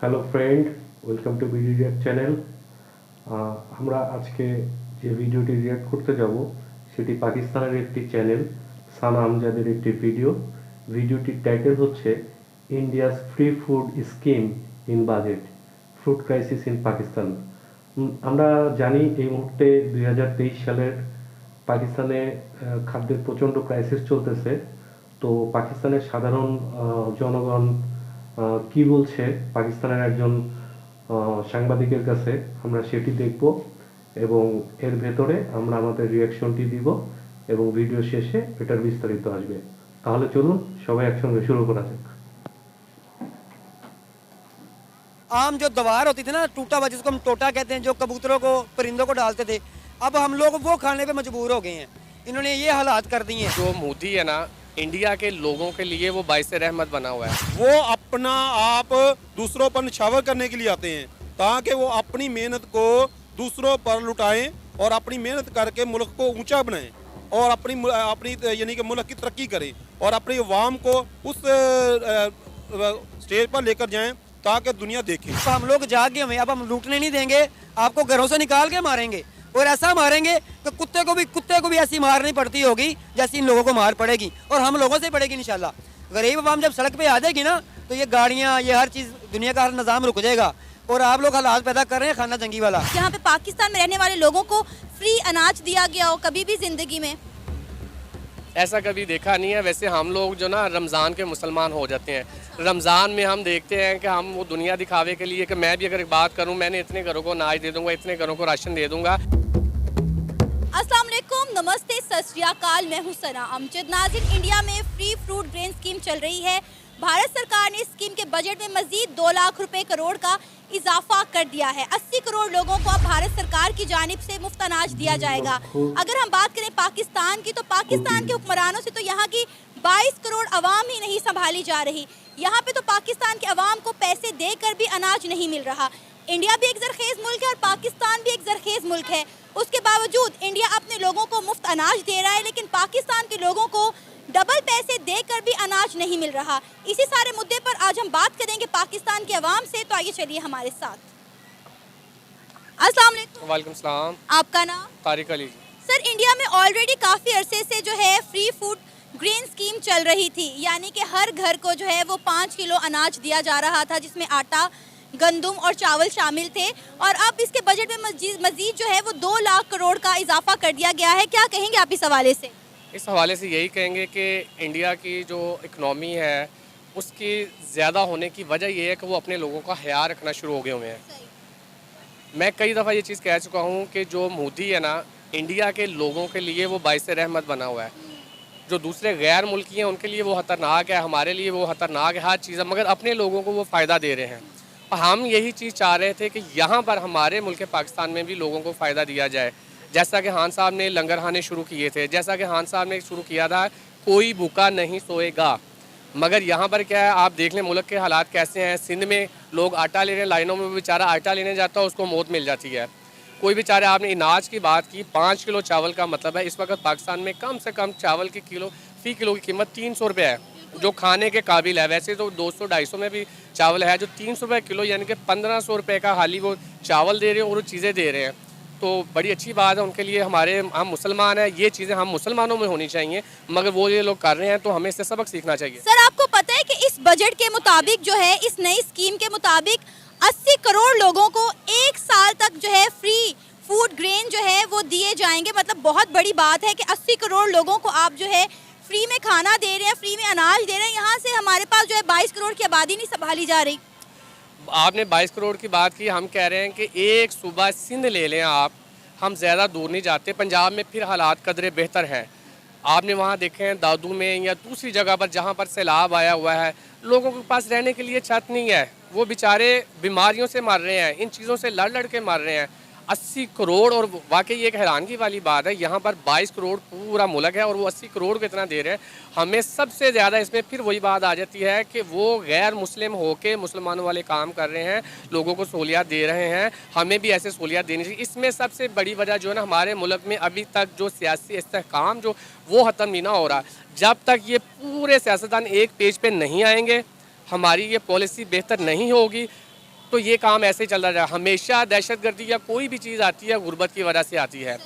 Hello friend, welcome to BD react channel. আমরা আজকে যে ভিডিওটি রিয়াক্ট করতে যাব সেটি পাকিস্তানের একটি চ্যানেল সানা আমজাদের একটি ভিডিওটির টাইটেল হচ্ছে India's free food scheme in budget, food crisis in Pakistan. আমরা জানি এই মুহূর্তে 2023 সালের পাকিস্তানে খাদ্যের প্রচণ্ড ক্রাইসিস চলতেছে। তো পাকিস্তানের সাধারণ জনগণ কি বলছে পাকিস্তানের একজন সাংবাদিকের কাছে, আমরা সেটি দেখব এবং এর ভেতরে আমরা আমাদের রিয়াকশনটি দিব এবং ভিডিও শেষে এটার বিস্তারিত আসবে। তাহলে চলুন সবাই একসঙ্গে শুরু করা যাক। आम जो दवार होती थी ना, टूटा हुआ, जिसको हम टोटा कहते हैं, जो कबूतरों को परिंदों को डालते थे, अब हम लोग वो खाने पे मजबूर हो गए हैं। इन्होंने ये हालात कर दिए हैं। जो मोदी है ना, इंडिया के लोगों के लिए वो बाइस रहमत बना हुआ है। वो अपना आप दूसरों पर निछावर करने के लिए आते हैं ताकि वो अपनी मेहनत को दूसरों पर लुटाएं और अपनी मेहनत करके मुल्क को ऊंचा बनाएं और अपनी अपनी यानी कि मुल्क की तरक्की करें और अपनी अवाम को उस स्टेज पर लेकर जाएं ताकि दुनिया देखे। तो हम लोग जाग गए हैं, अब हम लूटने नहीं देंगे, आपको घरों से निकाल के मारेंगे और ऐसा मारेंगे कि कुत्ते को भी ऐसी मारनी पड़ती होगी जैसी इन लोगों को मार पड़ेगी और हम लोगों से पड़ेगी इंशाल्लाह। गरीब अवाम जब सड़क पे आ जाएगी ना, तो ये गाड़ियाँ, ये हर चीज़, दुनिया का हर निज़ाम रुक जाएगा और आप लोग हालात पैदा कर रहे हैं खाना जंगी वाला। यहाँ पे पाकिस्तान में रहने वाले लोगों को फ्री अनाज दिया गया हो कभी भी जिंदगी में? ऐसा कभी देखा नहीं है। वैसे हम लोग जो ना रमज़ान के मुसलमान हो जाते हैं, रमज़ान में हम देखते हैं कि हम वो दुनिया दिखावे के लिए कि मैं भी अगर बात करूं, मैंने इतने घरों को अनाज दे दूंगा, इतने घरों को राशन दे दूंगा। अस्सलाम वालेकुम, नमस्ते, सत श्री अकाल, मैं हूं सना अमजद। नाज़रीन, इंडिया में फ्री फ्रूट ग्रेन स्कीम चल रही है। भारत सरकार ने इस स्कीम के बजट में मजीद 2 लाख रुपए करोड़ का इजाफा कर दिया है। 80 करोड़ लोगों को अब भारत सरकार की जानिब से मुफ्त अनाज दिया जाएगा। अगर हम बात करें पाकिस्तान की, तो पाकिस्तान के हुक्मरानों से तो यहाँ की 22 करोड़ अवाम ही नहीं संभाली जा रही। यहाँ पे तो पाकिस्तान के अवाम को पैसे देकर भी अनाज नहीं मिल रहा। इंडिया भी एक जरखेज मुल्क है और पाकिस्तान भी एक जरखेज मुल्क है। उसके बावजूद इंडिया अपने लोगों को मुफ्त अनाज दे रहा है, लेकिन पाकिस्तान के लोगों को डबल पैसे देकर भी अनाज नहीं मिल रहा। इसी सारे मुद्दे पर आज हम बात करेंगे पाकिस्तान के अवाम से, तो आइए चलिए हमारे साथ। अस्सलाम वालेकुम। वालेकुम सलाम। आपका नाम? तारिक अली। सर, इंडिया में ऑलरेडी काफ़ी अरसे से जो है फ्री फूड ग्रेन स्कीम चल रही थी, यानी कि हर घर को जो है वो 5 किलो अनाज दिया जा रहा था, जिसमें आटा, गंदुम और चावल शामिल थे। और अब इसके बजट में मजीद जो है वो 2 लाख करोड़ का इजाफा कर दिया गया है। क्या कहेंगे आप इस हवाले से? इस हवाले से यही कहेंगे कि इंडिया की जो इकनॉमी है उसकी ज़्यादा होने की वजह यह है कि वो अपने लोगों का ख्याल रखना शुरू हो गए हुए हैं। मैं कई दफ़ा ये चीज़ कह चुका हूँ कि जो मोदी है ना, इंडिया के लोगों के लिए वो बाइस रहमत बना हुआ है। जो दूसरे गैर मुल्की हैं उनके लिए वो ख़तरनाक है, हमारे लिए वो ख़तरनाक है हर चीज़, मगर अपने लोगों को वो फ़ायदा दे रहे हैं। और हम यही चीज़ चाह रहे थे कि यहाँ पर हमारे मुल्क पाकिस्तान में भी लोगों को फ़ायदा दिया जाए। जैसा कि खान साहब ने लंगर खाने शुरू किए थे, जैसा कि खान साहब ने शुरू किया था, कोई भूखा नहीं सोएगा। मगर यहाँ पर क्या है, आप देख लें मुल्क के हालात कैसे हैं। सिंध में लोग आटा लेने, लाइनों में बेचारा आटा लेने जाता है, उसको मौत मिल जाती है। कोई बेचारे, आपने अनाज की बात की, 5 किलो चावल का मतलब है इस वक्त पाकिस्तान में कम से कम चावल की फ़ी किलो की कीमत 300 रुपये है, जो खाने के काबिल है। वैसे तो 200-250 में भी चावल है, जो 300 रुपये किलो यानी कि 1500 रुपये का हाली वो चावल दे रहे हैं और वो चीज़ें दे रहे हैं। तो बड़ी अच्छी बात है उनके लिए। हम मुसलमान हैं, ये चीज़ें हम मुसलमानों में होनी चाहिए, मगर वो ये लोग कर रहे हैं, तो हमें इससे सबक सीखना चाहिए। सर, आपको पता है कि इस बजट के मुताबिक जो है, इस नई स्कीम के मुताबिक 80 करोड़ लोगों को 1 साल तक जो है फ्री फूड ग्रेन जो है वो दिए जाएंगे। मतलब बहुत बड़ी बात है कि 80 करोड़ लोगों को आप जो है फ्री में खाना दे रहे हैं, फ्री में अनाज दे रहे हैं। यहाँ से हमारे पास जो है 22 करोड़ की आबादी नहीं संभाली जा रही। आपने 22 करोड़ की बात की, हम कह रहे हैं कि एक सूबा सिंध ले लें आप, हम ज़्यादा दूर नहीं जाते। पंजाब में फिर हालात कदरे बेहतर हैं। आपने वहाँ देखे हैं दादू में या दूसरी जगह पर जहाँ पर सैलाब आया हुआ है, लोगों के पास रहने के लिए छत नहीं है, वो बेचारे बीमारियों से मर रहे हैं, इन चीज़ों से लड़ के मर रहे हैं। 80 करोड़, और वाकई एक हैरानगी वाली बात है, यहाँ पर 22 करोड़ पूरा मुल्क है और वो 80 करोड़ को इतना दे रहे हैं। हमें सबसे ज़्यादा इसमें फिर वही बात आ जाती है कि वो गैर मुस्लिम होके मुसलमानों वाले काम कर रहे हैं, लोगों को सहूलियत दे रहे हैं। हमें भी ऐसे सहूलियत देनी चाहिए। इसमें सबसे बड़ी वजह जो है ना, हमारे मुल्क में अभी तक जो सियासी इस्तेहकाम जो वो ख़त्म नहीं ना हो रहा। जब तक ये पूरे सियासतदान एक पेज पर नहीं आएंगे, हमारी ये पॉलिसी बेहतर नहीं होगी, तो ये काम ऐसे ही चल रहा है। हमेशा दहशतगर्दी या कोई भी चीज़ आती है गुर्बत की वजह से आती है।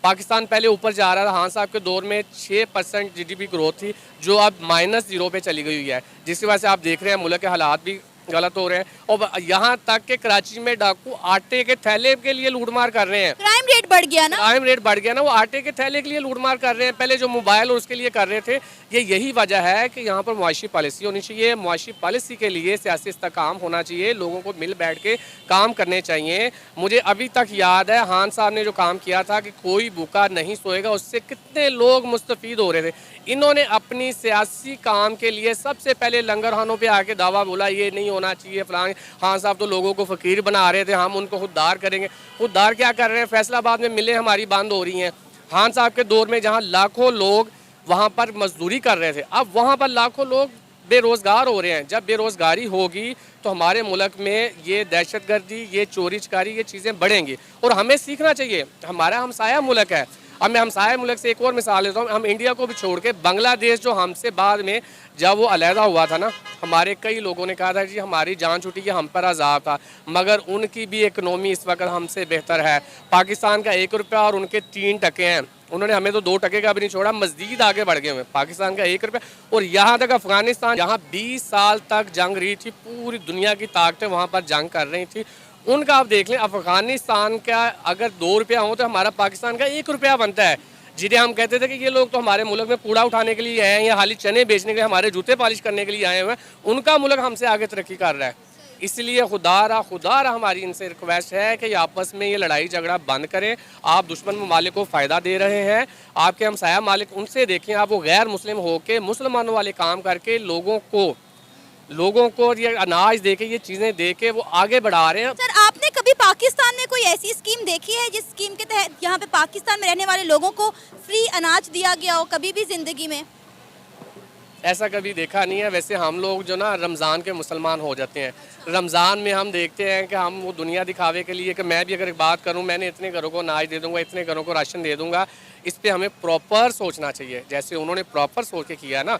पाकिस्तान पहले ऊपर जा रहा था, खान साहब के दौर में 6% GDP ग्रोथ थी, जो अब -0 पे चली गई हुई है, जिसकी वजह से आप देख रहे हैं मुल्क के हालात भी गलत हो रहे हैं। और यहाँ तक कि कराची में डाकू आटे के थैले के लिए लूटमार कर रहे हैं। क्राइम रेट बढ़ गया ना, क्राइम रेट बढ़ गया ना, वो आटे के थैले के लिए लूटमार कर रहे हैं। पहले जो मोबाइल और उसके लिए कर रहे थे, ये यही वजह है कि यहाँ पर मुआशी पॉलिसी होनी चाहिए। मुआशी पॉलिसी के लिए सियासी इस्तेकाम होना चाहिए, लोगों को मिल बैठ के काम करने चाहिए। मुझे अभी तक याद है खान साहब ने जो काम किया था कि कोई भूखा नहीं सोएगा, उससे कितने लोग मुस्तफीद हो रहे थे। इन्होंने अपनी सियासी काम के लिए सबसे पहले लंगर खानों पे आके दावा बोला ये नहीं होना चाहिए फलां। खान साहब तो लोगों को फ़कीर बना रहे थे, हम उनको खुददार करेंगे। खुददार क्या कर रहे हैं? फैसलाबाद में मिलें हमारी बंद हो रही हैं। खान साहब के दौर में जहाँ लाखों लोग वहाँ पर मजदूरी कर रहे थे, अब वहाँ पर लाखों लोग बेरोज़गार हो रहे हैं। जब बेरोज़गारी होगी तो हमारे मुल्क में ये दहशतगर्दी, ये चोरी चकारी, ये चीज़ें बढ़ेंगी। और हमें सीखना चाहिए, हमारा हमसाया मुल्क है। अब मैं हमसाया मुल्क से एक और मिसाल लेता हूँ। हम इंडिया को भी छोड़ के बांग्लादेश, जो हमसे बाद में जब वो अलहदा हुआ था ना, हमारे कई लोगों ने कहा था जी हमारी जान छूटी कि हम पर अजाब था, मगर उनकी भी इकनॉमी इस वक्त हमसे बेहतर है। पाकिस्तान का 1 रुपया और उनके 3 टके हैं, उन्होंने हमें तो 2 टके का भी नहीं छोड़ा, मज़ीद आगे बढ़ गए हुए। पाकिस्तान का 1 रुपया, और यहाँ तक अफगानिस्तान जहाँ 20 साल तक जंग रही थी, पूरी दुनिया की ताकतें वहाँ पर जंग कर रही थी, उनका आप देख लें। अफगानिस्तान का अगर 2 रुपया हो तो हमारा पाकिस्तान का 1 रुपया बनता है। जिन्हें हम कहते थे कि ये लोग तो हमारे मुल्क में कूड़ा उठाने के लिए आए हैं या खाली चने बेचने के लिए, हमारे जूते पॉलिश करने के लिए आए हुए हैं, उनका मुल्क हमसे आगे तरक्की कर रहा है। इसलिए खुदारा हमारी इनसे रिक्वेस्ट है कि आपस में ये लड़ाई झगड़ा बंद करें। आप दुश्मन ममालिक को फ़ायदा दे रहे हैं, आपके हमसाया मालिक उनसे देखें, आप वो गैर मुस्लिम होकर मुसलमानों वाले काम करके लोगों को ये अनाज दे के, ये चीज़ें दे के वो आगे बढ़ा रहे हैं। सर आपने कभी पाकिस्तान में कोई ऐसी स्कीम देखी है जिस स्कीम के तहत यहाँ पे पाकिस्तान में रहने वाले लोगों को फ्री अनाज दिया गया हो कभी भी जिंदगी में? ऐसा कभी देखा नहीं है। वैसे हम लोग जो ना रमज़ान के मुसलमान हो जाते हैं, रमज़ान में हम देखते हैं कि हम वो दुनिया दिखावे के लिए कि मैं भी अगर बात करूं, मैंने इतने घरों को अनाज दे दूंगा, इतने घरों को राशन दे दूंगा, इस पर हमें प्रॉपर सोचना चाहिए। जैसे उन्होंने प्रॉपर सोच के किया ना,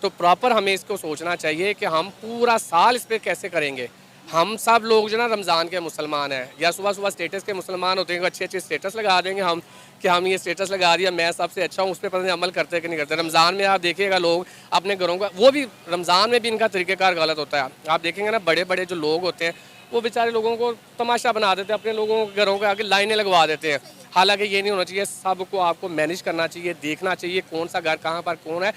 तो प्रॉपर हमें इसको सोचना चाहिए कि हम पूरा साल इस पर कैसे करेंगे। हम सब लोग जो ना रमज़ान के मुसलमान हैं, या सुबह सुबह स्टेटस के मुसलमान होते हैं, अच्छे स्टेटस लगा देंगे हम कि हम ये स्टेटस लगा दिया, मैं सबसे अच्छा हूँ, उस पर पता नहीं अमल करते कि नहीं करते। रमज़ान में आप देखिएगा लोग अपने घरों का, वो भी रमज़ान में भी इनका तरीक़ेकार गलत होता है। आप देखेंगे ना, बड़े बड़े जो लोग होते हैं वो बेचारे लोगों को तमाशा बना देते हैं, अपने लोगों के घरों के आगे लाइनें लगवा देते हैं। हालांकि ये नहीं होना चाहिए, सबको आपको मैनेज करना चाहिए, देखना चाहिए कौन सा घर कहाँ पर कौन है,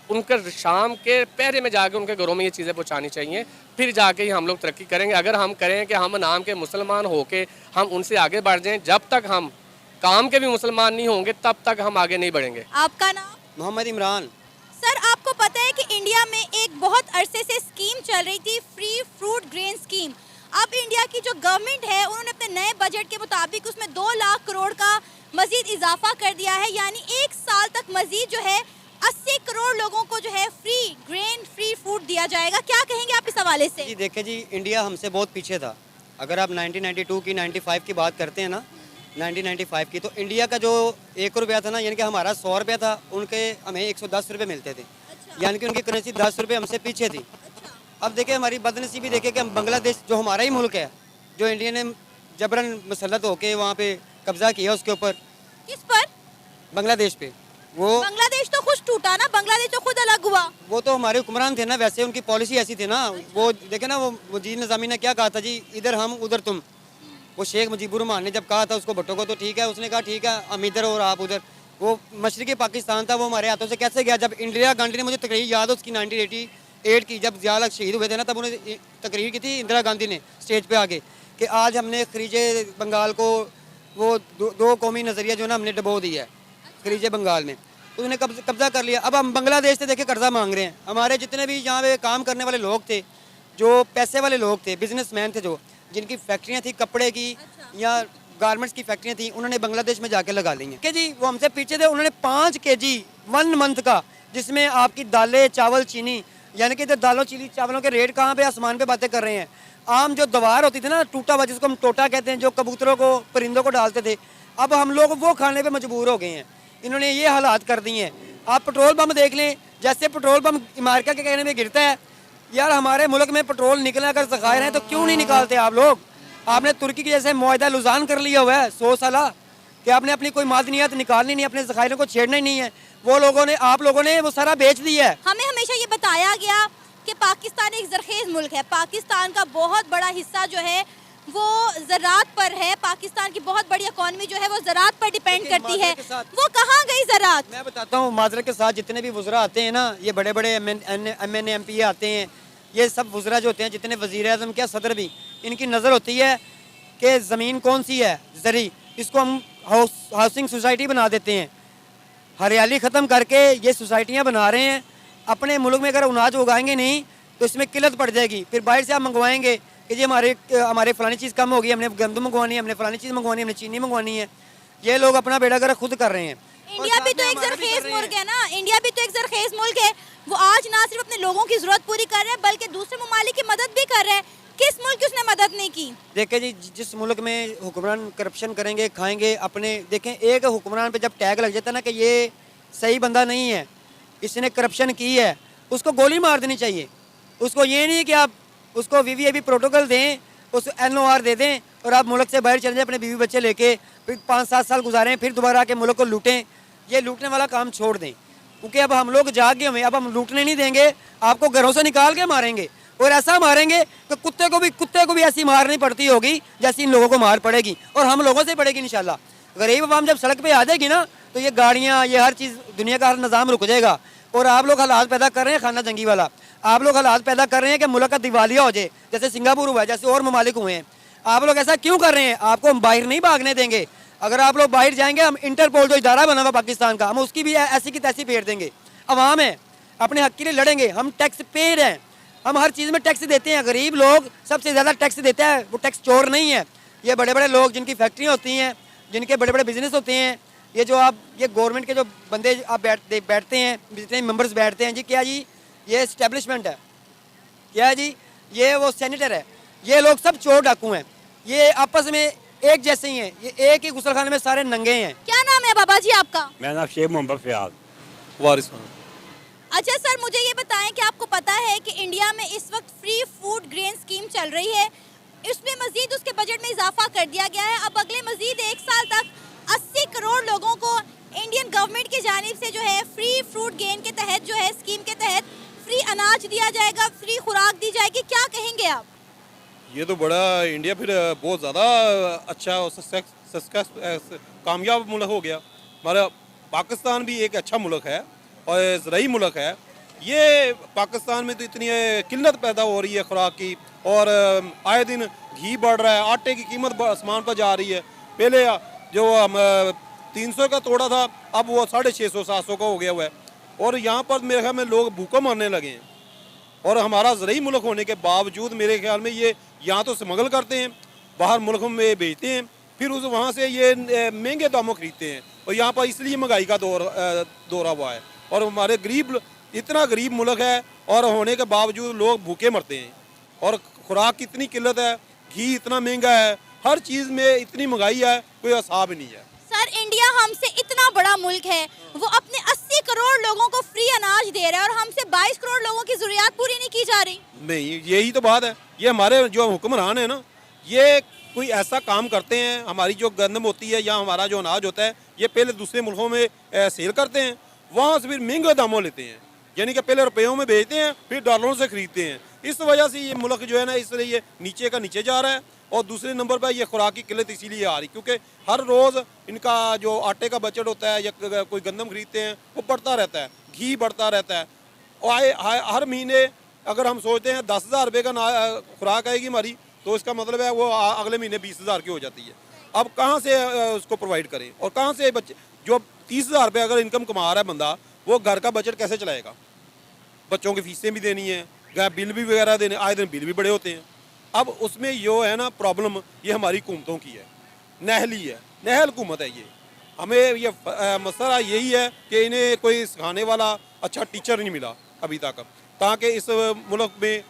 उनके शाम के पहरे में जाके उनके घरों में ये चीज़ें पहुँचानी चाहिए, फिर जाके ही हम लोग तरक्की करेंगे। अगर हम करें कि हम नाम के मुसलमान होके हम उनसे आगे बढ़ जाएं, जब तक हम काम के भी मुसलमान नहीं होंगे तब तक हम आगे नहीं बढ़ेंगे। आपका नाम? मोहम्मद इमरान। सर आपको पता है कि इंडिया में एक बहुत अरसे से स्कीम चल रही थी, फ्री फ्रूट ग्रेन स्कीम। अब इंडिया की जो गवर्नमेंट है उन्होंने अपने नए बजट के मुताबिक उसमें 2 लाख करोड़ का मजीद इजाफा कर दिया है, यानी 1 साल तक मजीद जो है 80 करोड़ लोगों को जो है फ्री ग्रेन फ्री फूड दिया जाएगा। क्या कहेंगे आप इस हवाले से? जी देखिए जी, इंडिया हमसे बहुत पीछे था। अगर आप 1992 की 95 की बात करते हैं ना, 1995 की, तो इंडिया का जो 1 रुपया था ना, यानी कि हमारा 100 रुपया था, उनके हमें 110 रुपये मिलते थे। यानी कि उनकी करेंसी 10 रुपये हमसे पीछे थी। अब देखिए हमारी बदनसीबी देखिए कि हम बांग्लादेश, जो हमारा ही मुल्क है, जो इंडिया ने जबरन मुसल्लत होके वहाँ पे कब्जा किया, उसके ऊपर। किस पर? बांग्लादेश पे। वो बांग्लादेश तो खुद टूटा ना, बांग्लादेश तो खुद अलग हुआ। वो तो हमारे हुक्मरान थे ना, वैसे उनकी पॉलिसी ऐसी थी ना। वो देखे ना, वो वजीर निज़ामी ने क्या कहा था जी, इधर हम उधर तुम। वो शेख मुजीबुर रहमान ने जब कहा था उसको, भुट्टो को, तो ठीक है, उसने कहा ठीक है हम इधर और आप उधर। वो मशरक़ी पाकिस्तान था, वो हमारे हाथों से कैसे गया। जब इंदिरा गांधी ने, मुझे तकरीर याद है उसकी 1988 की, जब ज़िया शहीद हुए थे ना, तब उन्होंने तकरीर की थी इंदिरा गांधी ने स्टेज पर आके कि आज हमने खलीजे बंगाल को, वो दो कौमी नज़रिया जो ना हमने डबो दिया है खलीजे बंगाल में, तो उन्हें कब्जा कर लिया। अब हम बांग्लादेश से देखे कर्जा मांग रहे हैं। हमारे जितने भी यहाँ पे काम करने वाले लोग थे, जो पैसे वाले लोग थे, बिजनेसमैन थे, जो जिनकी फैक्ट्रियाँ थी कपड़े की या गारमेंट्स की फैक्ट्रियाँ थी, उन्होंने बांग्लादेश में जाके लगा ली हैं कि जी वो हमसे पीछे थे। उन्होंने 5 kg 1 मंथ का, जिसमें आपकी दालें, चावल, चीनी, यानी कि इधर दालों, चीनी, चावलों के रेट कहाँ पे आसमान पे बातें कर रहे हैं। आम जो दवार होती थी ना, टूटा हुआ, जिसको हम टोटा कहते हैं, जो कबूतरों को, परिंदों को डालते थे, अब हम लोग वो खाने पर मजबूर हो गए हैं। इन्होंने ये हालात कर दिए हैं। आप पेट्रोल पंप देख लें, जैसे पेट्रोल पंप अमेरिका के कहने में गिरता है, यार हमारे मुल्क में पेट्रोल निकलना अगर ज़खायर है तो क्यों नहीं निकालते आप लोग? आपने तुर्की के जैसे मुआहदा लुजान कर लिया हुआ है 100 साल कि आपने अपनी कोई मादनियत निकालनी नहीं, अपने ज़खायरों को छेड़ना ही नहीं है। वो लोगों ने, आप लोगों ने वो सारा बेच दिया है। हमें हमेशा ये बताया गया कि पाकिस्तान एक ज़रख़ेज़ मुल्क है, पाकिस्तान का बहुत बड़ा हिस्सा जो है वो ज़राअत पर है, पाकिस्तान की बहुत बड़ी इकॉनमी जो है वो ज़राअत पर डिपेंड करती है। वो कहाँ गई ज़राअत? मैं बताता हूँ, माजरत के साथ जितने भी वज़रा आते हैं ना, ये बड़े बड़े MN MP आते हैं, ये सब वज़रा जो होते हैं, जितने वज़ीर आज़म क्या सदर भी, इनकी नज़र होती है कि ज़मीन कौन सी है ज़री, इसको हम हाउसिंग सोसाइटी बना देते हैं। हरियाली ख़त्म करके ये सोसाइटियाँ बना रहे हैं। अपने मुल्क में अगर अनाज उगाएंगे नहीं तो इसमें किल्लत पड़ जाएगी। फिर बाहर से आप मंगवाएंगे कि जी हमारे फलानी चीज़ कम हो गई, हमने गंदम मंगवानी है, हमने फलानी चीज़ मंगवानी है, हमने चीनी मंगवानी है। ये लोग अपना बेड़ा गर्क खुद कर रहे हैं। इंडिया भी तो एक ज़रख़ेज़ मुल्क है ना, इंडिया भी तो एक ज़रख़ेज़ मुल्क है। वो आज ना सिर्फ अपने लोगों की ज़रूरत पूरी कर रहे हैं बल्कि दूसरे ममालिक की मदद भी कर रहे हैं। किस मुल्क की उसने मदद नहीं की? देखें जी, जिस मुल्क में हुक्मरान करप्शन करेंगे, खाएंगे अपने, देखें एक हुक्मरान पे जब टैग लग जाता है ना कि ये सही बंदा नहीं है, इसने करप्शन की है, उसको गोली मार देनी चाहिए। उसको ये नहीं कि आप उसको VVIP प्रोटोकॉल दें, उस NOR दे दें और आप मुल्क से बाहर चले जाएं अपने बीवी बच्चे लेके, फिर 5-7 साल गुजारें, फिर दोबारा आके मुल्क को लूटें। ये लूटने वाला काम छोड़ दें, क्योंकि अब हम लोग जाग गए हुए, अब हम लूटने नहीं देंगे, आपको घरों से निकाल के मारेंगे और ऐसा मारेंगे कि कुत्ते को भी ऐसी मार नहीं पड़ती होगी जैसी इन लोगों को मार पड़ेगी, और हम लोगों से पड़ेगी इंशाल्लाह। गरीब अवाम जब सड़क पे आ जाएगी ना तो ये गाड़ियाँ, ये हर चीज़, दुनिया का हर निज़ाम रुक जाएगा। और आप लोग हालात पैदा कर रहे हैं खाना जंगी वाला, आप लोग हालात पैदा कर रहे हैं कि मुल्क का दिवालिया हो जाए, जैसे सिंगापुर हुआ है, जैसे और ममालिक हुए हैं। आप लोग ऐसा क्यों कर रहे हैं? आपको हम बाहर नहीं भागने देंगे। अगर आप लोग बाहर जाएंगे, हम इंटरपोल जो इदारा बना हुआ पाकिस्तान का, हम उसकी भी ऐसी की तैसी फेर देंगे। अवाम है, अपने हक के लिए लड़ेंगे। हम टैक्स पेड हैं, हम हर चीज़ में टैक्स देते हैं। गरीब लोग सबसे ज़्यादा टैक्स देता है, वो टैक्स चोर नहीं है। ये बड़े बड़े लोग जिनकी फैक्ट्रियाँ होती हैं, जिनके बड़े बड़े बिजनेस होते हैं, ये जो आप ये गवर्नमेंट के जो बंदे आप बैठते हैं, जितने मेंबर्स बैठते हैं जी, क्या जी ये इस्टेब्लिशमेंट है, क्या है जी ये वो सेनेटर है, ये लोग सब चोर डाकू हैं। ये आपस में एक जैसे ही हैं, ये एक ही गुसलखाने में सारे नंगे हैं। क्या नाम है बाबा जी आपका? मेरा नाम शेख मोहम्मद फयाज वारिस। अच्छा सर, मुझे ये बताएं कि आपको पता है कि इंडिया में इस वक्त फ्री फूड ग्रेन स्कीम चल रही है, इसमें मजीद उसके बजट में इजाफा कर दिया गया है। अब अगले मजीद 1 साल तक 80 करोड़ लोगों को इंडियन गवर्नमेंट की जानिब से जो है फ्री फ्रूट गेन के तहत जो है स्कीम के तहत फ्री अनाज दिया जाएगा, फ्री खुराक दी जाएगी। क्या कहेंगे आप? ये तो बड़ा इंडिया फिर बहुत ज़्यादा अच्छा और कामयाब मुल्क हो गया। हमारा पाकिस्तान भी एक अच्छा मुल्क है और ज़राई मुल्क है। ये पाकिस्तान में तो इतनी किल्लत पैदा हो रही है खुराक की, और आए दिन घी बढ़ रहा है, आटे की कीमत आसमान पर जा रही है। पहले जो 300 का तोड़ा था, अब वो 650-700 का हो गया हुआ है। और यहाँ पर मेरे ख्याल में लोग भूखे मरने लगे हैं। और हमारा ज़राई मुल्क होने के बावजूद मेरे ख्याल में ये यहाँ तो स्मगल करते हैं, बाहर मुल्कों में बेचते हैं, फिर उस वहाँ से ये महंगे दामों खरीदते हैं। और यहाँ पर इसलिए महंगाई का दौरा हुआ है। और हमारे गरीब, इतना गरीब मुल्क है और होने के बावजूद लोग भूखे मरते हैं। और खुराक की इतनी किल्लत है, घी इतना महंगा है, हर चीज़ में इतनी महंगाई है, कोई हिसाब ही नहीं है। सर, इंडिया हमसे इतना बड़ा मुल्क है, वो अपने 80 करोड़ लोगों को फ्री अनाज दे रहा है और हमसे 22 करोड़ लोगों की जरूरियात पूरी नहीं की जा रही। नहीं, यही तो बात है। ये हमारे जो हुक्मरान है ना, ये कोई ऐसा काम करते हैं, हमारी जो गंदम होती है या हमारा जो अनाज होता है, ये पहले दूसरे मुल्कों में सेल करते हैं, वहाँ से फिर महंगे दामों लेते हैं, यानी कि पहले रुपयों में बेचते हैं, फिर डॉलरों से खरीदते हैं। इस वजह से ये मुल्क जो है ना, इसलिए ये नीचे का नीचे जा रहा है। और दूसरे नंबर पर ये खुराक की किल्लत इसीलिए आ रही, क्योंकि हर रोज़ इनका जो आटे का बजट होता है या कोई गंदम खरीदते हैं, वो बढ़ता रहता है, घी बढ़ता रहता है। और हर महीने अगर हम सोचते हैं 10,000 रुपये का खुराक आएगी हमारी, तो इसका मतलब है वो अगले महीने 20,000 की हो जाती है। अब कहाँ से उसको प्रोवाइड करें, और कहाँ से बच्चे जो 30,000 रुपये अगर इनकम कमा रहा है बंदा, वो घर का बजट कैसे चलाएगा? बच्चों की फीसें भी देनी है, बिल भी वगैरह देने, आए दिन बिल भी बड़े होते हैं। अब उसमें जो है ना प्रॉब्लम, ये हमारी हुकूमतों की है, नहली है, नहल हुकूमत है ये। हमें ये मसला यही है कि इन्हें कोई सिखाने वाला अच्छा टीचर नहीं मिला अभी तक, ताकि इस मुल्क में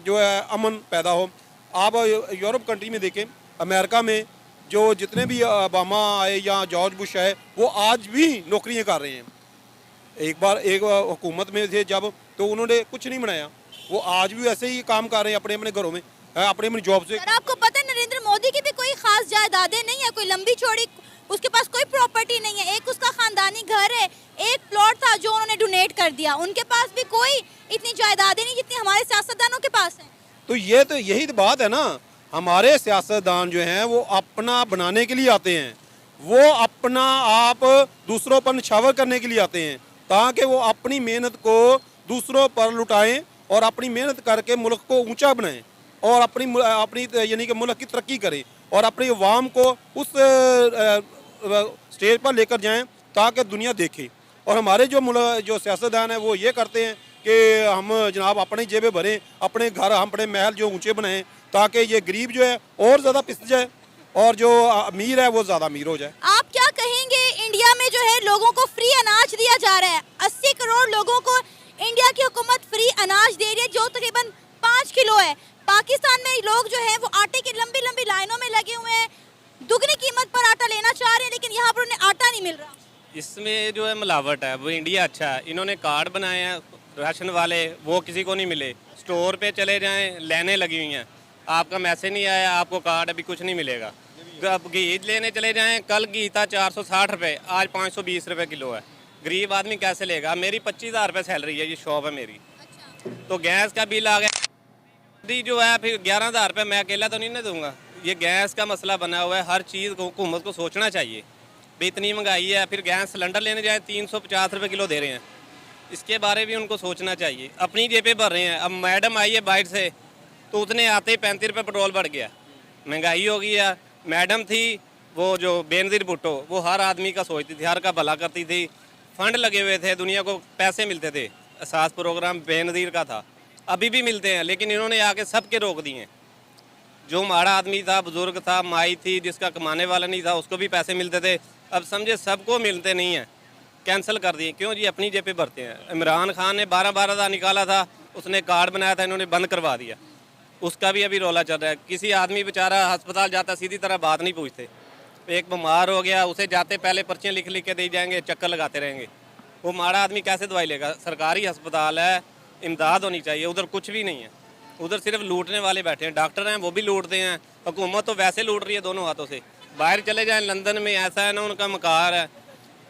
जो है अमन पैदा हो। आप यूरोप कंट्री में देखें, अमेरिका में जो जितने भी ओबामा आए या जॉर्ज बुश आए, वो आज भी नौकरियाँ कर रहे हैं। एक बार एक हुकूमत में थे जब, तो उन्होंने कुछ नहीं बनाया, वो आज भी वैसे ही काम कर रहे हैं अपने अपने घरों में, अपनी अपनी जॉब से। सर आपको पता है नरेंद्र मोदी की भी कोई खास जायदादें नहीं है, कोई लंबी चौड़ी उसके पास कोई प्रॉपर्टी नहीं है। एक उसका खानदानी घर है, एक प्लॉट था जो उन्होंने डोनेट कर दिया। उनके पास भी कोई इतनी जायदादें नहीं जितनी हमारे सियासतदानों के पास है। तो यही तो बात है ना, हमारे सियासतदान जो हैं वो अपना बनाने के लिए आते हैं, वो अपना आप दूसरों पर निछावर करने के लिए आते हैं, ताकि वो अपनी मेहनत को दूसरों पर लुटाएं और अपनी मेहनत करके मुल्क को ऊंचा बनाएं और अपनी यानी कि मुल्क की तरक्की करें और अपनी अवाम को उस स्टेज पर लेकर जाएं ताकि दुनिया देखे। और हमारे जो सियासतदान हैं वो ये करते हैं कि हम जनाब अपनी जेबें भरें, अपने घर हम अपने महल जो ऊंचे बनाएं ताकि ये गरीब जो है और ज़्यादा पिस जाए और जो अमीर है वो ज़्यादा अमीर हो जाए। आप क्या कहेंगे, इंडिया में जो है लोगों को फ्री अनाज दिया जा रहा है, 80 करोड़ लोगों को इंडिया की हुकूमत फ्री अनाज दे रही है जो तकरीबन 5 किलो है। पाकिस्तान में लोग जो है वो आटे की लंबी लंबी लाइनों में लगे हुए हैं, दुगनी कीमत पर आटा लेना चाह रहे हैं, लेकिन यहाँ पर उन्हें आटा नहीं मिल रहा। इसमें जो है मिलावट है, वो इंडिया अच्छा है। इन्होंने कार्ड बनाए हैं राशन वाले, वो किसी को नहीं मिले। स्टोर पे चले जाएं, लाइनें लगी हुई हैं, आपका मैसेज नहीं आया, आपको कार्ड अभी कुछ नहीं मिलेगा। अब घी लेने चले जाएं, कल घी था 460 रुपये, आज 520 रुपये किलो है। गरीब आदमी कैसे लेगा? मेरी 25,000 रुपये सैलरी है, ये शॉप है मेरी। तो गैस का बिल आ गया जो है, फिर 11,000 रुपये मैं अकेला तो नहीं ना दूंगा। ये गैस का मसला बना हुआ है, हर चीज़ को हुकूमत को सोचना चाहिए। भाई इतनी महंगाई है, फिर गैस सिलेंडर लेने जाए 350 रुपये किलो दे रहे हैं, इसके बारे में उनको सोचना चाहिए। अपनी जेबें भर रहे हैं। अब मैडम आई है बाहर से तो उतने आते ही 35 रुपये पेट्रोल बढ़ गया, महंगाई हो गई है। मैडम थी वो जो बेनज़ीर भुट्टो, वो हर आदमी का सोचती थी, हर का भला करती थी। फंड लगे हुए थे, दुनिया को पैसे मिलते थे, एहसास प्रोग्राम बेनज़ीर का था, अभी भी मिलते हैं, लेकिन इन्होंने आके सबके रोक दिए। जो माड़ा आदमी था, बुजुर्ग था, माई थी, जिसका कमाने वाला नहीं था, उसको भी पैसे मिलते थे। अब समझे सबको मिलते नहीं हैं, कैंसिल कर दिए। क्यों जी? अपनी जेब पे भरते हैं। इमरान खान ने 12,000 निकाला था, उसने कार्ड बनाया था, इन्होंने बंद करवा दिया, उसका भी अभी रौला चल रहा है। किसी आदमी बेचारा अस्पताल जाता सीधी तरह बात नहीं पूछते, एक बीमार हो गया उसे जाते पहले पर्चियाँ लिख लिख के दे जाएंगे, चक्कर लगाते रहेंगे। वो माड़ा आदमी कैसे दवाई लेगा? सरकारी अस्पताल है, इमदाद होनी चाहिए, उधर कुछ भी नहीं है। उधर सिर्फ लूटने वाले बैठे हैं, डॉक्टर हैं वो भी लूटते हैं, हुकूमत तो वैसे लूट रही है दोनों हाथों से। बाहर चले जाएं, लंदन में ऐसा है ना उनका मकार है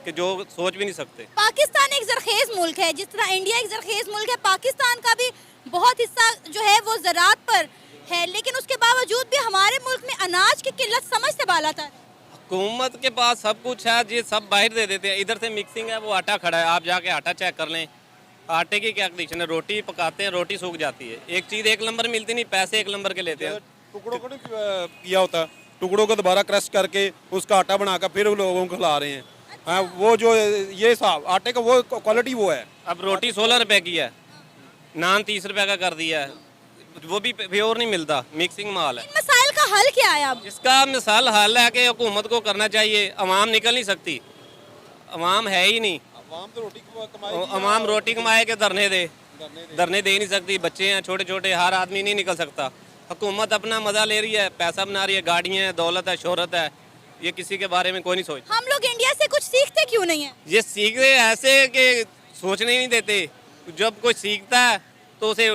कि जो सोच भी नहीं सकते। पाकिस्तान एक जरखेज मुल्क है, जिस तरह इंडिया एक जरखेज मुल्क है, पाकिस्तान का भी बहुत हिस्सा जो है वो ज़राअत पर है, लेकिन उसके बावजूद भी हमारे मुल्क में अनाज की किल्लत समझ से बाला था। हुकूमत के पास सब कुछ है, ये सब बाहर दे देते हैं। इधर से मिक्सिंग है, वो आटा खड़ा है, आप जाके आटा चेक कर लें, आटे की क्या कंडीशन है। रोटी पकाते हैं, रोटी सूख जाती है। एक चीज़ एक नंबर मिलती नहीं, पैसे एक नंबर के लेते हैं। टुकड़ों को नहीं किया होता, टुकड़ों को दोबारा क्रश करके उसका आटा बनाकर फिर लोगों को खिला रहे हैं। हाँ, वो जो ये साहब आटे का वो क्वालिटी वो है। अब रोटी 16 रुपए की है, नान 30 रुपए का कर दिया है, वो भी प्योर नहीं मिलता, मिक्सिंग माल है। मसाइल का हल क्या है? अब इसका मिसाल हल है कि हुकूमत को करना चाहिए। अवाम निकल नहीं सकती, अवाम है ही नहीं। अवाम रोटी कमाए के धरने दे नहीं सकती। बच्चे हैं छोटे छोटे, हर आदमी नहीं निकल सकता। हुकूमत अपना मजा ले रही है, पैसा बना रही है, गाड़ियाँ हैं, दौलत है, शोहरत है, ये किसी के बारे में कोई नहीं सोचता। हम लोग इंडिया से कुछ सीखते क्यों नहीं है? ये सीखते ऐसे कि सोचने ही नहीं देते। जब कोई सीखता है तो उसे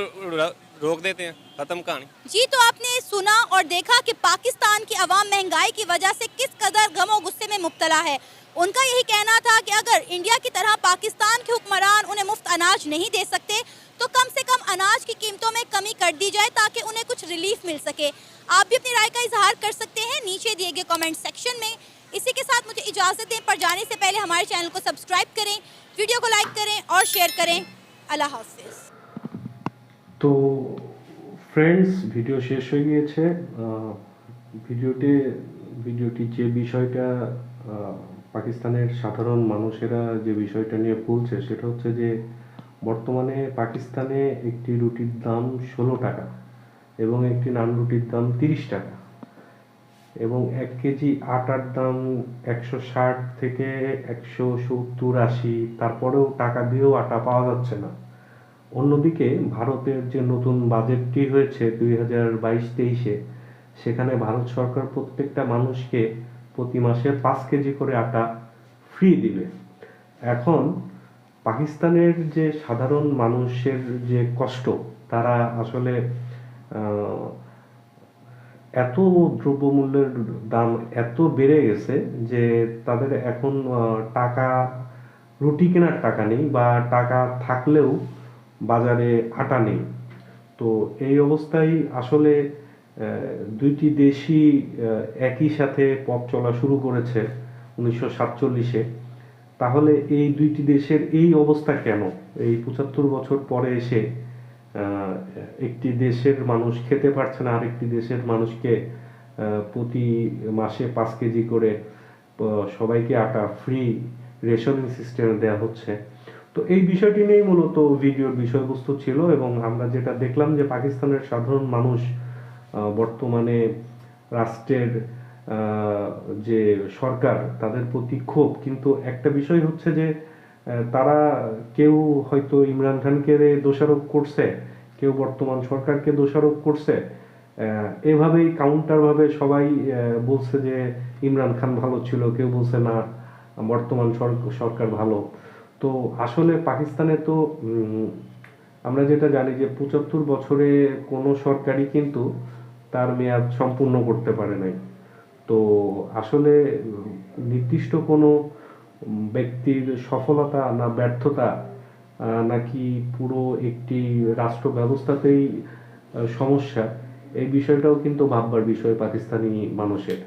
रोक देते हैं, खत्म कहानी। जी, तो आपने सुना और देखा कि पाकिस्तान की आवाम महंगाई की वजह से किस कदर गमो गुस्से में मुब्तला है। उनका यही कहना था कि अगर इंडिया की तरह पाकिस्तान के हुक्मरान उन्हें मुफ्त अनाज नहीं दे सकते तो कम से कम अनाज की कीमतों में कमी कर दी जाए ताकि उन्हें कुछ रिलीफ मिल सके। आप भी अपनी राय का इजहार कर सकते हैं नीचे दिए गए कमेंट सेक्शन में। इसी के साथ मुझे इजाज़त दें, पर जाने से पहले हमारे चैनल को सब्सक्राइब करें, वीडियो को लाइक करें और शेयर करें। अल्लाह हाफिज़। তো ফ্রেন্ডস, ভিডিও শেষ হয়ে গিয়েছে। ভিডিওটি যে বিষয়টা পাকিস্তানের সাধারণ মানুষেরা যে বিষয়টা নিয়ে বলছে সেটা হচ্ছে যে বর্তমানে পাকিস্তানে একটি রুটির দাম 16 টাকা এবং একটি নান রুটির দাম 30 টাকা এবং 1 কেজি আটার দাম 160 থেকে 170-80, তারপরেও টাকা দিয়েও আটা পাওয়া যাচ্ছে না। অন্যদিকে ভারতের যে নতুন বাজেটটি হয়েছে 2022-23-এ, সেখানে ভারত সরকার প্রত্যেকটা মানুষকে প্রতি মাসে 5 কেজি করে আটা ফ্রি দিবে। এখন পাকিস্তানের যে সাধারণ মানুষের যে কষ্ট, তারা আসলে আহ, এত দ্রব্যমূল্যের দাম এত বেড়ে গেছে যে তাদের এখন টাকা, রুটি কেনার টাকা নেই, বা টাকা থাকলেও বাজারে আটা নেই। তো এই অবস্থায় আসলে দুইটি দেশই একই সাথে পথ চলা শুরু করেছে 1947-এ। তাহলে এই দুইটি দেশের এই অবস্থা কেন? এই 75 বছর পরে এসে একটি দেশের মানুষ খেতে পারছে না, আরেকটি দেশের মানুষকে প্রতি মাসে 5 কেজি করে সবাইকে আটা ফ্রি রেশনিং সিস্টেমে দেওয়া হচ্ছে। তো এই বিষয়টি নিয়েই মূলত ভিডিওর বিষয়বস্তু ছিল, এবং আমরা যেটা দেখলাম যে পাকিস্তানের সাধারণ মানুষ বর্তমানে রাষ্ট্রের যে সরকার তাদের প্রতি ক্ষোভ, কিন্তু একটা বিষয় হচ্ছে যে তারা কেউ হয়তো ইমরান খানকে দোষারোপ করছে, কেউ বর্তমান সরকারকে দোষারোপ করছে, এভাবেই কাউন্টার ভাবে সবাই বলছে যে ইমরান খান ভালো ছিল, কেউ বলছে না বর্তমান সরকার ভালো। তো আসলে পাকিস্তানে তো আমরা যেটা জানি যে 75 বছরে কোনো সরকারই কিন্তু তার মেয়াদ সম্পূর্ণ করতে পারে নাই। তো আসলে নির্দিষ্ট কোনো ব্যক্তির সফলতা না ব্যর্থতা, নাকি পুরো একটি রাষ্ট্র ব্যবস্থাতেই সমস্যা, এই বিষয়টাও কিন্তু ভাববার বিষয় পাকিস্তানি মানুষের।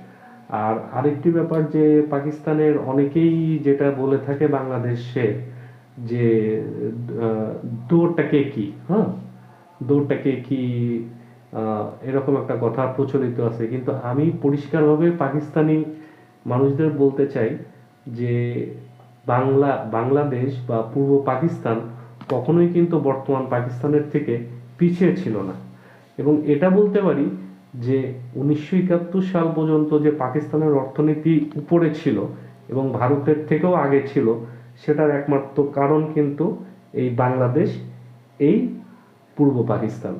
আর আরেকটি ব্যাপার যে পাকিস্তানের অনেকেই যেটা বলে থাকে বাংলাদেশে যে দৌড়টাকে কি, হ্যাঁ দৌড়টাকে কি, এরকম একটা কথা প্রচলিত আছে। কিন্তু আমি পরিষ্কারভাবে পাকিস্তানি মানুষদের বলতে চাই যে বাংলাদেশ বা পূর্ব পাকিস্তান কখনোই কিন্তু বর্তমান পাকিস্তানের থেকে পিছিয়ে ছিল না। এবং এটা বলতে পারি যে 1971 সাল পর্যন্ত যে পাকিস্তানের অর্থনীতি উপরে ছিল এবং ভারতের থেকেও আগে ছিল, সেটার একমাত্র কারণ কিন্তু এই বাংলাদেশ, এই পূর্ব পাকিস্তান।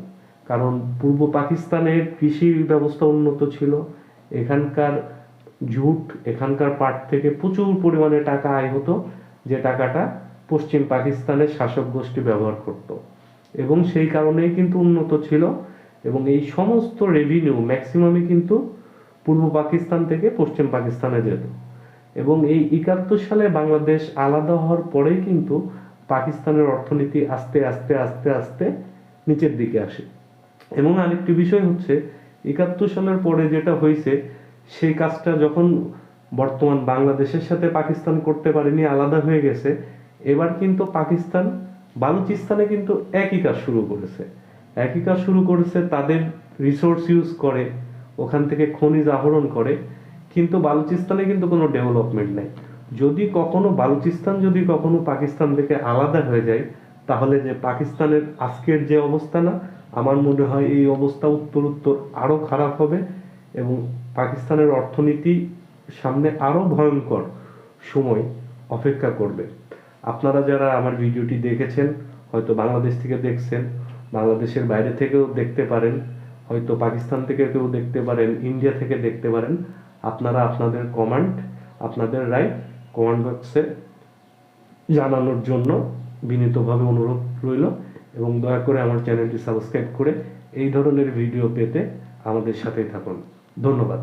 কারণ পূর্ব পাকিস্তানের কৃষি ব্যবস্থা উন্নত ছিল, এখানকার জুট, এখানকার পাট থেকে প্রচুর পরিমাণে টাকা আয় হতো, যে টাকাটা পশ্চিম পাকিস্তানের শাসক গোষ্ঠী ব্যবহার করত, এবং সেই কারণেই কিন্তু উন্নত ছিল। এবং এই সমস্ত রেভিনিউ ম্যাক্সিমামই কিন্তু পূর্ব পাকিস্তান থেকে পশ্চিম পাকিস্তানে যেত। এবং এই 71 সালে বাংলাদেশ আলাদা হওয়ার পরেই কিন্তু পাকিস্তানের অর্থনীতি আস্তে আস্তে আস্তে আস্তে নিচের দিকে আসে। এবং আরেকটি বিষয় হচ্ছে 71 সালের পরে যেটা হয়েছে, সেই কাজটা যখন বর্তমান বাংলাদেশের সাথে পাকিস্তান করতে পারেনি, আলাদা হয়ে গেছে, এবার কিন্তু পাকিস্তান বালুচিস্তানে কিন্তু একই কাজ শুরু করেছে। তাদের রিসোর্স ইউজ করে, ওখান থেকে খনিজ আহরণ করে, কিন্তু বালুচিস্তানে কিন্তু কোনো ডেভেলপমেন্ট নেই। বালুচিস্তান যদি কখনো পাকিস্তান থেকে আলাদা হয়ে যায়, তাহলে যে পাকিস্তানের আজকের যে অবস্থা না, আমার মনে হয় এই অবস্থা উত্তরোত্তর আরো খারাপ হবে, এবং পাকিস্তানের অর্থনীতি সামনে আরো ভয়ঙ্কর সময় অপেক্ষা করবে। আপনারা যারা আমার ভিডিওটি দেখেছেন, হয়তো বাংলাদেশ থেকে দেখছেন, বাংলাদেশের বাইরে থেকেও দেখতে পারেন, হয়তো পাকিস্তান থেকে কেউ দেখতে পারেন, ইন্ডিয়া থেকে দেখতে পারেন। আপনারা আপনাদের কমেন্ট, আপনাদের রায় কমেন্ট বক্সে জানানোর জন্য বিনীতভাবে অনুরোধ রইল, এবং দয়া করে আমার চ্যানেলটি সাবস্ক্রাইব করে এই ধরনের ভিডিও পেতে আমাদের সাথেই থাকুন। ধন্যবাদ।